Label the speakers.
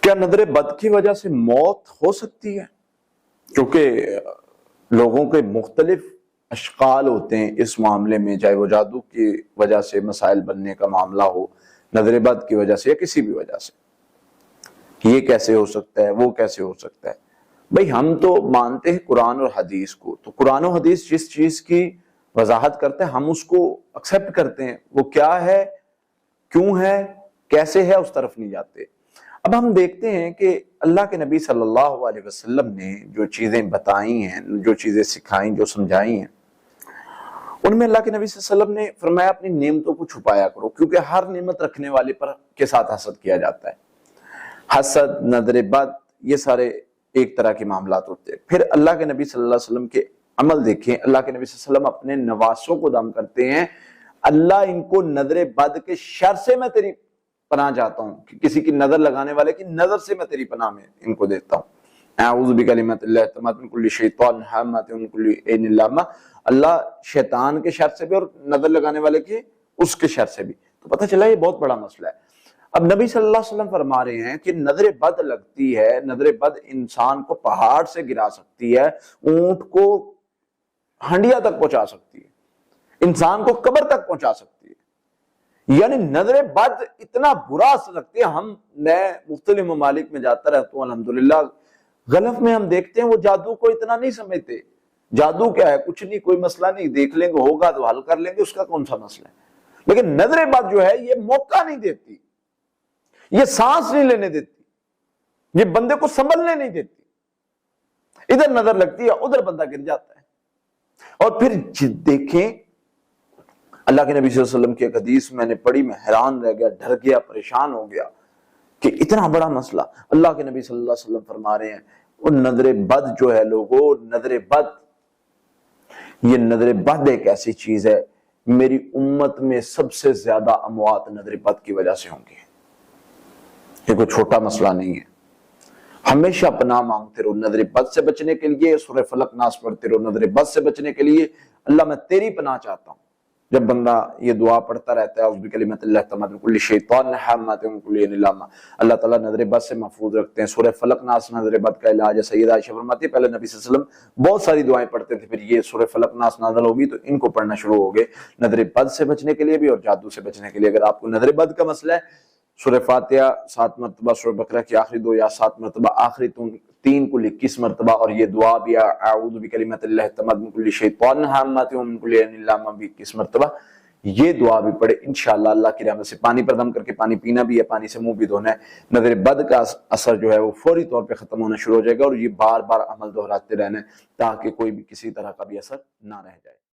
Speaker 1: کیا نظر بد کی وجہ سے موت ہو سکتی ہے؟ کیونکہ لوگوں کے مختلف اشکال ہوتے ہیں اس معاملے میں، چاہے وہ جادو کی وجہ سے مسائل بننے کا معاملہ ہو، نظر بد کی وجہ سے یا کسی بھی وجہ سے، یہ کیسے ہو سکتا ہے، وہ کیسے ہو سکتا ہے۔ بھئی ہم تو مانتے ہیں قرآن اور حدیث کو، تو قرآن و حدیث جس چیز کی وضاحت کرتے ہیں ہم اس کو ایکسیپٹ کرتے ہیں، وہ کیا ہے، کیوں ہے، کیسے ہے، اس طرف نہیں جاتے۔ اب ہم دیکھتے ہیں کہ اللہ کے نبی صلی اللہ علیہ وسلم نے جو چیزیں بتائی ہیں، جو چیزیں سکھائیں، جو سمجھائی ہیں، ان میں اللہ کے نبی صلی اللہ علیہ وسلم نے فرمایا اپنی نعمتوں کو چھپایا کرو، کیونکہ ہر نعمت رکھنے والے پر کے ساتھ حسد کیا جاتا ہے۔ حسد، نظر بد، یہ سارے ایک طرح کے معاملات ہوتے ہیں۔ پھر اللہ کے نبی صلی اللہ علیہ وسلم کے عمل دیکھیں، اللہ کے نبی صلی اللہ علیہ وسلم اپنے نواسوں کو دم کرتے ہیں، اللہ ان کو نظر بد کے شر سے میں تیری پناہ چاہتا ہوں، کہ کسی کی نظر لگانے والے کی نظر سے میں تیری پناہ میں ان کو دیتا ہوں۔ اعوذ بکلمات اللہ التامات من کل شیطان ہامۃ ومن کل عین لامہ، اللہ شیطان کے شر سے بھی اور نظر لگانے والے کے اس کے شر سے بھی۔ تو پتہ چلا یہ بہت بڑا مسئلہ ہے۔ اب نبی صلی اللہ علیہ وسلم فرما رہے ہیں کہ نظر بد لگتی ہے، نظر بد انسان کو پہاڑ سے گرا سکتی ہے، اونٹ کو ہنڈیا تک پہنچا سکتی ہے، انسان کو قبر تک پہنچا سکتی ہے۔ یعنی نظر بد اتنا برا اثر رکھتی ہے۔ میں مختلف ممالک میں جاتا رہتا ہوں الحمدللہ، غلف میں ہم دیکھتے ہیں وہ جادو کو اتنا نہیں سمجھتے۔ جادو کیا ہے؟ کچھ نہیں، کوئی مسئلہ نہیں، دیکھ لیں گے، ہوگا تو حل کر لیں گے، اس کا کون سا مسئلہ ہے۔ لیکن نظر بد جو ہے یہ موقع نہیں دیتی، یہ سانس نہیں لینے دیتی، یہ بندے کو سنبھلنے نہیں دیتی۔ ادھر نظر لگتی ہے، ادھر بندہ گر جاتا ہے۔ اور پھر دیکھیں اللہ کے نبی صلی اللہ علیہ وسلم کی ایک حدیث میں نے پڑھی، میں حیران رہ گیا، ڈر گیا، پریشان ہو گیا کہ اتنا بڑا مسئلہ۔ اللہ کے نبی صلی اللہ علیہ وسلم فرما رہے ہیں وہ نظر بد جو ہے، لوگوں نظر بد، یہ نظر بد ایک ایسی چیز ہے، میری امت میں سب سے زیادہ اموات نظر بد کی وجہ سے ہوں گے۔ یہ کوئی چھوٹا مسئلہ نہیں ہے۔ ہمیشہ پناہ مانگتے رہو نظر بد سے بچنے کے لیے، سورہ فلق ناس پڑھتے رہو نظر بد سے بچنے کے لیے، اللہ میں تیری پناہ چاہتا ہوں۔ جب بندہ یہ دعا پڑھتا رہتا ہے اعوذ بکلمات اللہ التامات من کل شیطان ہامۃ ومن کل عین لامہ، اللہ تعالیٰ نظر بد سے محفوظ رکھتے ہیں۔ سورہ فلق ناس نظر بد کا علاج ہے۔ سیدہ عائشہ فرماتی ہے پہلے نبی صلی اللہ علیہ وسلم بہت ساری دعائیں پڑھتے تھے، پھر یہ سورہ فلق ناس نازل ہوگی تو ان کو پڑھنا شروع ہو گئے، نظر بد سے بچنے کے لیے بھی اور جادو سے بچنے کے لیے۔ اگر آپ کو نظر بد کا مسئلہ ہے، سورہ فاتحہ 7 مرتبہ، سورہ بقرہ کی آخری 2 یا 7 مرتبہ، آخری 3 کل 21 مرتبہ، اور یہ دعا بھی اعوذ بکلمات اللہ التامات من کل شیطان ہامۃ ومن کل عین لامہ بھی 21 مرتبہ یہ دعا بھی پڑھے، انشاءاللہ اللہ کی رحمت سے۔ پانی پر دم کر کے پانی پینا بھی ہے، پانی سے منہ بھی دھونا ہے۔ نظر بد کا اثر جو ہے وہ فوری طور پہ ختم ہونا شروع ہو جائے گا، اور یہ بار بار عمل دہراتے رہنا ہے تاکہ کوئی بھی کسی طرح کا بھی اثر نہ رہ جائے۔